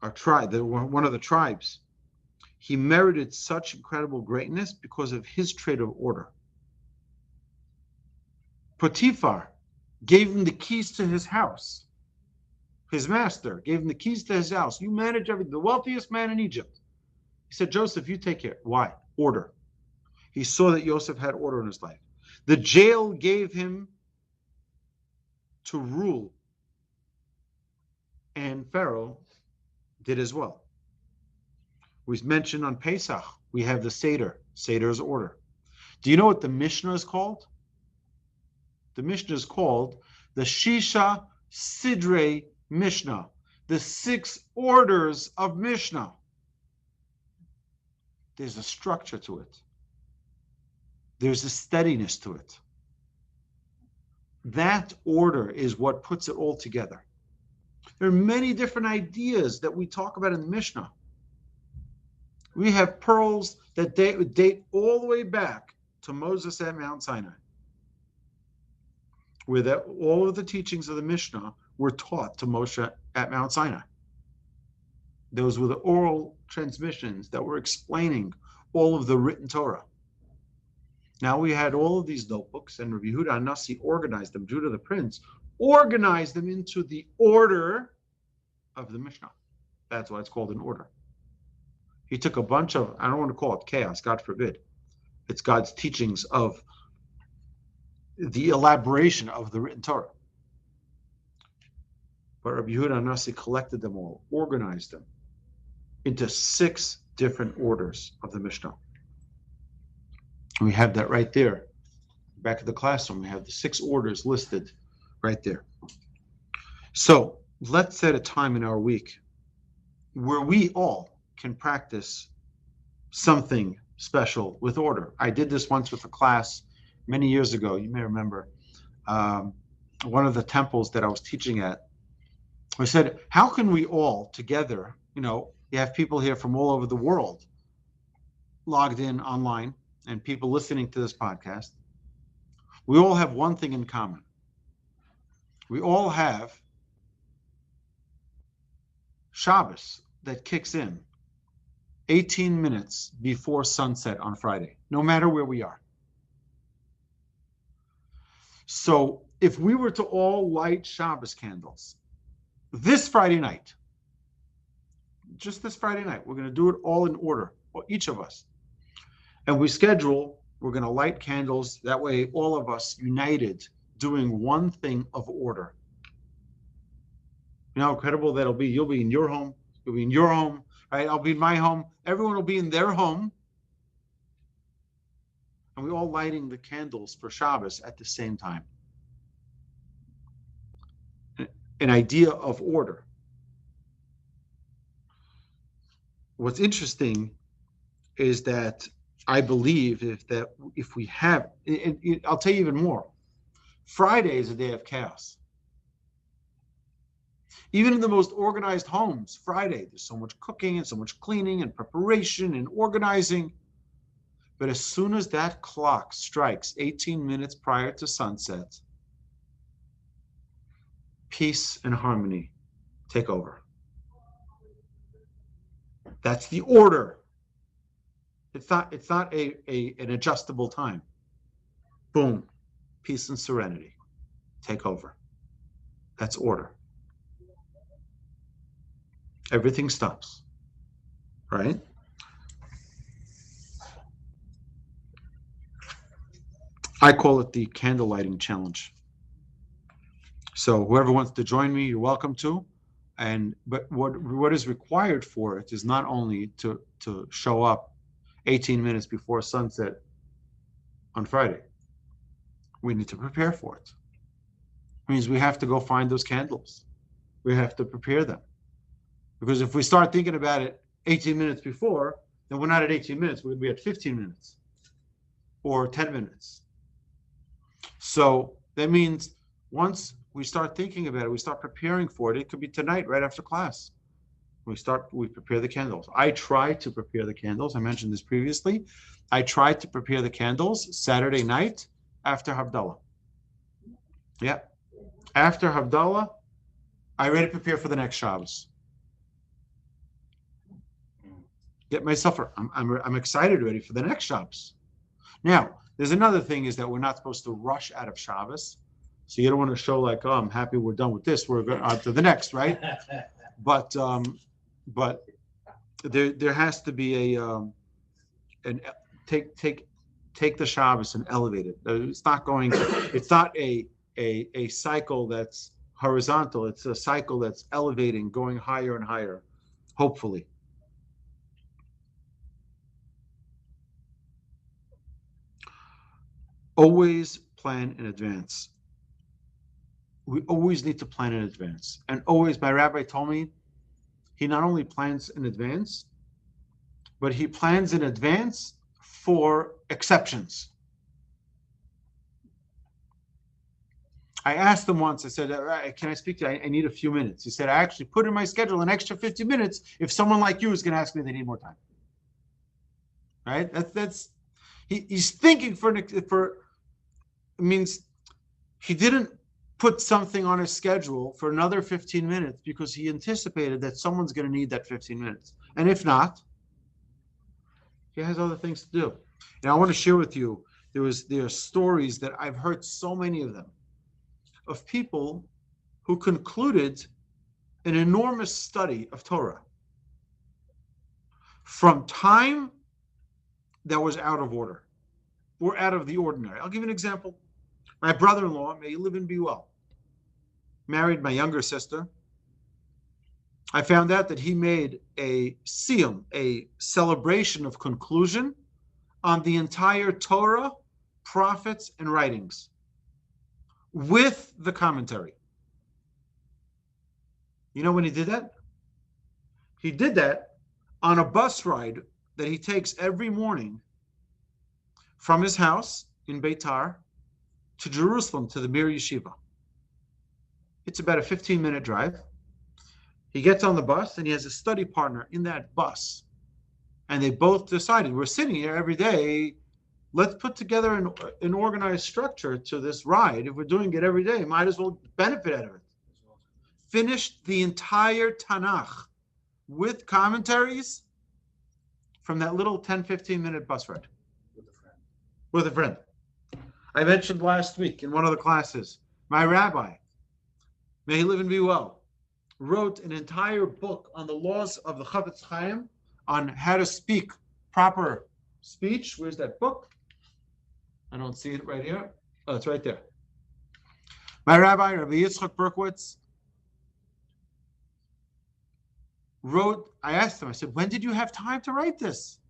our tribe, one of the tribes, he merited such incredible greatness because of his trait of order. Potiphar gave him the keys to his house. His master gave him the keys to his house. You manage everything. The wealthiest man in Egypt. He said, Joseph, you take care. Why? Order. He saw that Joseph had order in his life. The jail gave him to rule, and Pharaoh did as well. We mentioned on Pesach, we have the Seder. Seder's order. Do you know what the Mishnah is called? The Mishnah is called the Shisha Sidrei Mishnah, the 6 orders of Mishnah. There's a structure to it. There's a steadiness to it. That order is what puts it all together. There are many different ideas that we talk about in the Mishnah. We have pearls that date all the way back to Moses at Mount Sinai, where all of the teachings of the Mishnah were taught to Moshe at Mount Sinai. Those were the oral transmissions that were explaining all of the written Torah. Now we had all of these notebooks, and Rabbi Yehuda HaNasi organized them, Judah the Prince, organized them into the order of the Mishnah. That's why it's called an order. He took a bunch of, I don't want to call it chaos, God forbid. It's God's teachings of the elaboration of the written Torah. But Rabbi Yehuda HaNasi collected them all, organized them into 6 different orders of the Mishnah. And we have that right there. Back at the classroom, we have the 6 orders listed right there. So let's set a time in our week where we all can practice something special with order. I did this once with a class many years ago. You may remember one of the temples that I was teaching at. I said, how can we all together, you have people here from all over the world logged in online and people listening to this podcast. We all have one thing in common. We all have Shabbos that kicks in 18 minutes before sunset on Friday, no matter where we are. So if we were to all light Shabbos candles this Friday night, just this Friday night, we're going to do it all in order, each of us. And we're going to light candles. That way, all of us united doing one thing of order. You know how incredible that'll be? You'll be in your home. You'll be in your home, right? I'll be in my home. Everyone will be in their home. And we're all lighting the candles for Shabbos at the same time. An idea of order. What's interesting is that I believe if we have, I'll tell you even more. Friday is a day of chaos. Even in the most organized homes, Friday, there's so much cooking and so much cleaning and preparation and organizing. But as soon as that clock strikes 18 minutes prior to sunset, peace and harmony take over. That's the order. It's not an adjustable time. Boom. Peace and serenity take over. That's order. Everything stops. Right? I call it the candle lighting challenge. So whoever wants to join me, you're welcome to. But what is required for it is not only to show up 18 minutes before sunset on Friday. We need to prepare for it. It means we have to go find those candles. We have to prepare them. Because if we start thinking about it 18 minutes before, then we're not at 18 minutes, we're going to be at 15 minutes or 10 minutes. So that means once we start thinking about it, we start preparing for it. It could be tonight, right after class. We prepare the candles. I try to prepare the candles. I mentioned this previously. I try to prepare the candles Saturday night after Havdalah. Yeah. After Havdalah, I already prepare for the next Shabbos. Get myself, I'm excited already for the next Shabbos. Now, there's another thing is that we're not supposed to rush out of Shabbos. So you don't want to show like, oh, I'm happy we're done with this. We're going on to the next, right? But there has to be take the Shabbos and elevate it. It's not a cycle that's horizontal. It's a cycle that's elevating, going higher and higher, hopefully. Always plan in advance. We always need to plan in advance. And always, my rabbi told me, he not only plans in advance, but he plans in advance for exceptions. I asked him once, I said, can I speak to you? I need a few minutes. He said, I actually put in my schedule an extra 50 minutes if someone like you is going to ask me they need more time. Right? He's thinking it means he didn't put something on his schedule for another 15 minutes because he anticipated that someone's going to need that 15 minutes. And if not, he has other things to do. And I want to share with you, there are stories that I've heard, so many of them, of people who concluded an enormous study of Torah from time that was out of order or out of the ordinary. I'll give you an example. My brother-in-law, may he live and be well, married my younger sister. I found out that he made a siyum, a celebration of conclusion on the entire Torah, prophets, and writings with the commentary. You know when he did that? He did that on a bus ride that he takes every morning from his house in Beitar to Jerusalem, to the Mir Yeshiva. It's about a 15-minute drive. He gets on the bus and he has a study partner in that bus. And they both decided, we're sitting here every day, let's put together an organized structure to this ride. If we're doing it every day, might as well benefit out of it. Finished the entire Tanakh with commentaries from that little 10, 15-minute bus ride. With a friend. I mentioned last week in one of the classes, my rabbi, may he live and be well, wrote an entire book on the laws of the Chavetz Chaim, on how to speak proper speech. Where's that book? I don't see it right here. Oh, it's right there. My rabbi, Rabbi Yitzchak Berkowitz, wrote, I asked him, I said, when did you have time to write this?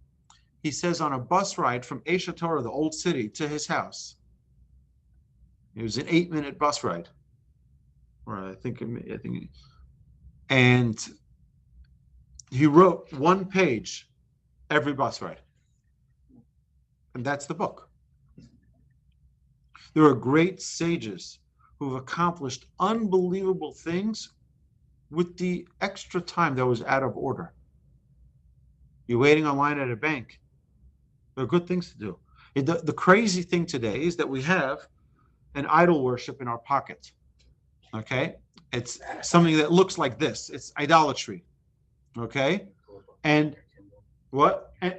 He says on a bus ride from Esha Torah, the old city, to his house. It was an 8-minute bus ride. Or I think, and he wrote 1 page every bus ride. And that's the book. There are great sages who have accomplished unbelievable things with the extra time that was out of order. You're waiting online at a bank. There are good things to do. The crazy thing today is that we have an idol worship in our pocket. Okay? It's something that looks like this. It's idolatry. Okay? And what? And,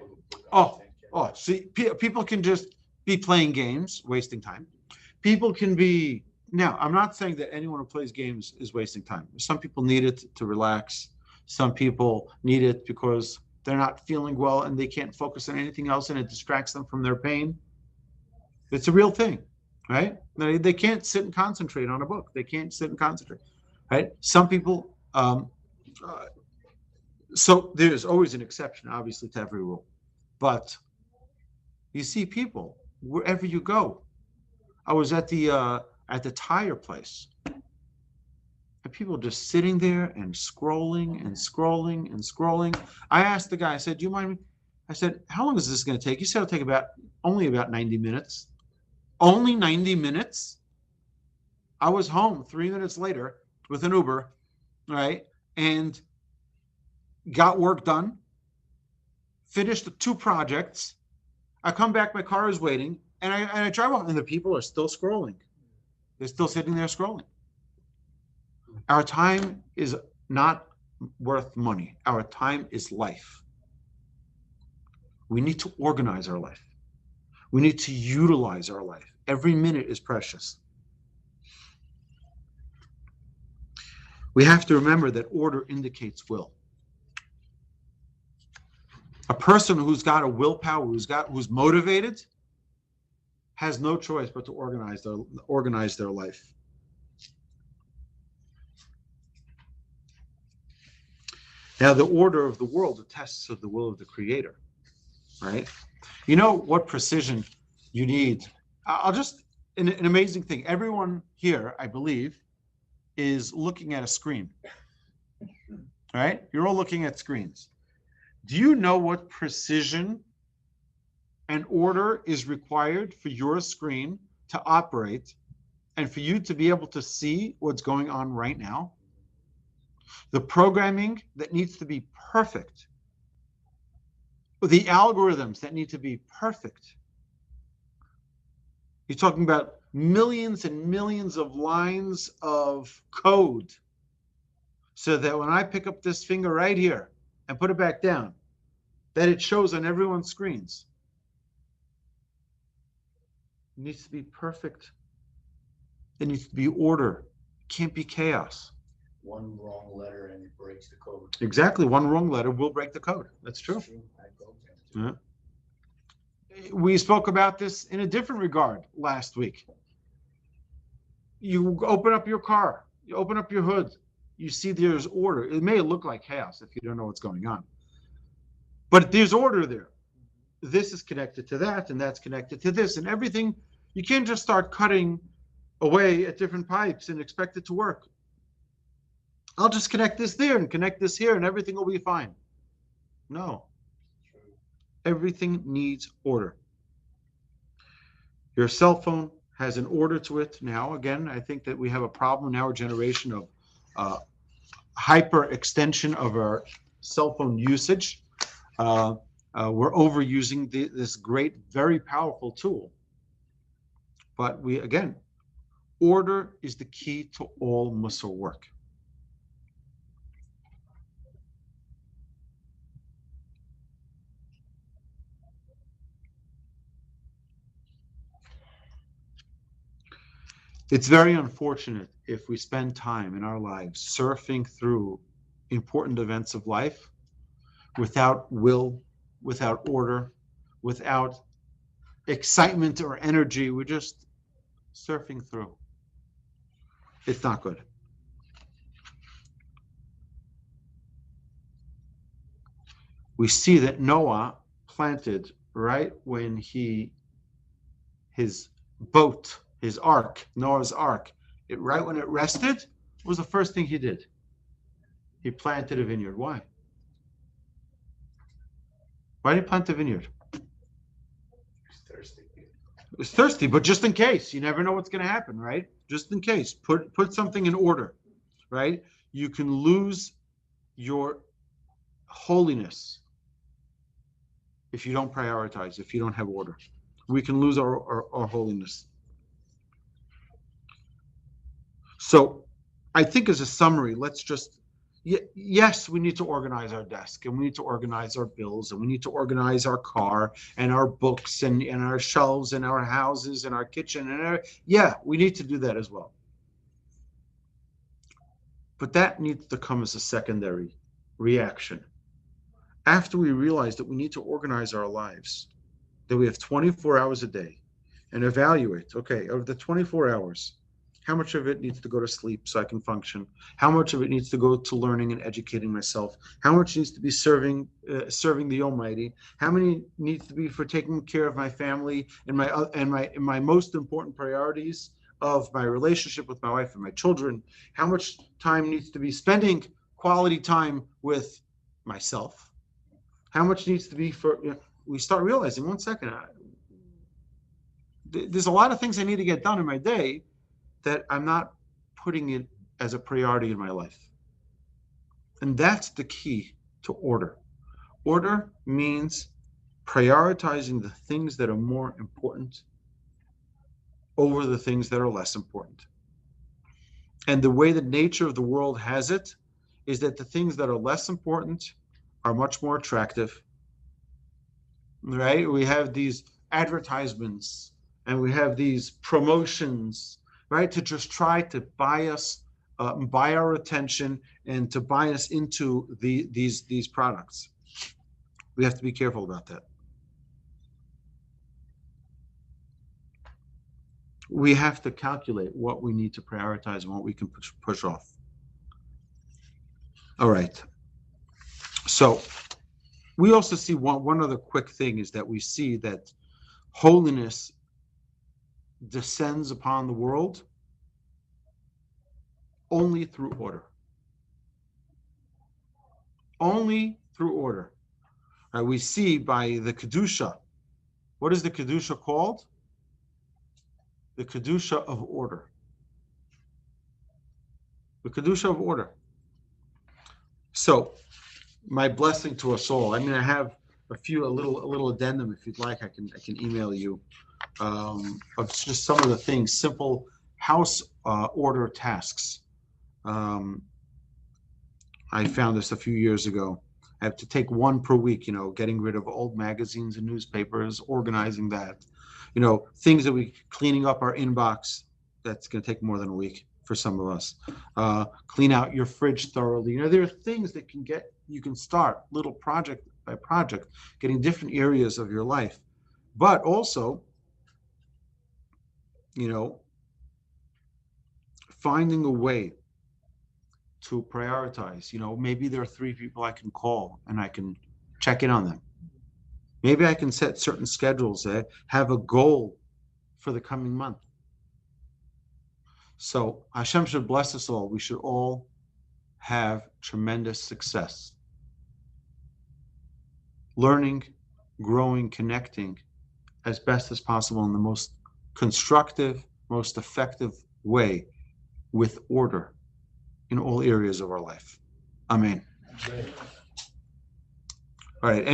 see, people can just be playing games, wasting time. People can be, now, I'm not saying that anyone who plays games is wasting time. Some people need it to relax. Some people need it because they're not feeling well and they can't focus on anything else and it distracts them from their pain. It's a real thing, right? They can't sit and concentrate on a book. They can't sit and concentrate, right? Some people, so there's always an exception, obviously, to every rule. But you see people wherever you go. I was at the tire place, and people just sitting there and scrolling and scrolling and scrolling. I asked the guy, I said, "Do you mind me?" I said, "How long is this going to take?" He said, "It'll take only about 90 minutes." Only 90 minutes? I was home 3 minutes later with an Uber, right? And got work done, finished the 2 projects. I come back, my car is waiting, and I drive off, and the people are still scrolling. They're still sitting there scrolling. Our time is not worth money. Our time is life. We need to organize our life. We need to utilize our life. Every minute is precious. We have to remember that order indicates will. A person who's got a willpower, who's motivated, has no choice but to organize their life. Now, the order of the world attests of the will of the Creator, right? You know what precision you need? I'll just, an amazing thing. Everyone here, I believe, is looking at a screen, right? You're all looking at screens. Do you know what precision and order is required for your screen to operate and for you to be able to see what's going on right now? The programming that needs to be perfect, the algorithms that need to be perfect. You're talking about millions and millions of lines of code so that when I pick up this finger right here and put it back down, that it shows on everyone's screens. It needs to be perfect. There needs to be order. It can't be chaos. One wrong letter and it breaks the code. Exactly. One wrong letter will break the code. That's true. Yeah. We spoke about this in a different regard last week. You open up your car, you open up your hood, you see there's order. It may look like chaos if you don't know what's going on, but there's order there. This is connected to that, and that's connected to this, and everything. You can't just start cutting away at different pipes and expect it to work. I'll just connect this there and connect this here, and everything will be fine. No. Everything needs order. Your cell phone has an order to it now. Again, I think that we have a problem in our generation of hyper extension of our cell phone usage. We're overusing this great, very powerful tool. But order is the key to all Mussar work. It's very unfortunate if we spend time in our lives surfing through important events of life without will, without order, without excitement or energy. We're just surfing through. It's not good. We see that Noah planted right when his boat, his ark, Noah's ark, right when it rested, was the first thing he did. He planted a vineyard. Why? Why did he plant a vineyard? He's thirsty. It's thirsty, but just in case, you never know what's going to happen, right? Just in case, put something in order, right? You can lose your holiness if you don't prioritize, if you don't have order. We can lose our holiness. So I think as a summary, let's just, yes, we need to organize our desk, and we need to organize our bills, and we need to organize our car and our books and our shelves and our houses and our kitchen. And we need to do that as well. But that needs to come as a secondary reaction. After we realize that we need to organize our lives, that we have 24 hours a day, and evaluate, okay, of the 24 hours, how much of it needs to go to sleep so I can function? How much of it needs to go to learning and educating myself? How much needs to be serving the Almighty? How many needs to be for taking care of my family and my most important priorities of my relationship with my wife and my children? How much time needs to be spending quality time with myself? How much needs to be for, we start realizing, one second, there's a lot of things I need to get done in my day that I'm not putting it as a priority in my life. And that's the key to order. Order means prioritizing the things that are more important over the things that are less important. And the way the nature of the world has it is that the things that are less important are much more attractive, right? We have these advertisements and we have these promotions, right, to just try to buy us, buy our attention, and to buy us into these products. We have to be careful about that. We have to calculate what we need to prioritize and what we can push off. All right. So we also see one other quick thing is that we see that holiness descends upon the world only through order. Only through order. We see by the Kedusha. What is the Kedusha called? The Kedusha of Order. The Kedusha of Order. So, my blessing to us all. I mean, I have a little addendum. If you'd like, I can email you of just some of the things, simple house order tasks. I found this a few years ago. I have to take one per week, getting rid of old magazines and newspapers, organizing that, things that cleaning up our inbox. That's going to take more than a week for some of us. Clean out your fridge thoroughly. There are things that you can start little project by project, getting different areas of your life, but also, finding a way to prioritize. Maybe there are 3 people I can call and I can check in on them. Maybe I can set certain schedules that have a goal for the coming month. So Hashem should bless us all. We should all have tremendous success. Learning, growing, connecting as best as possible in the most constructive, most effective way with order in all areas of our life. Amen. All right.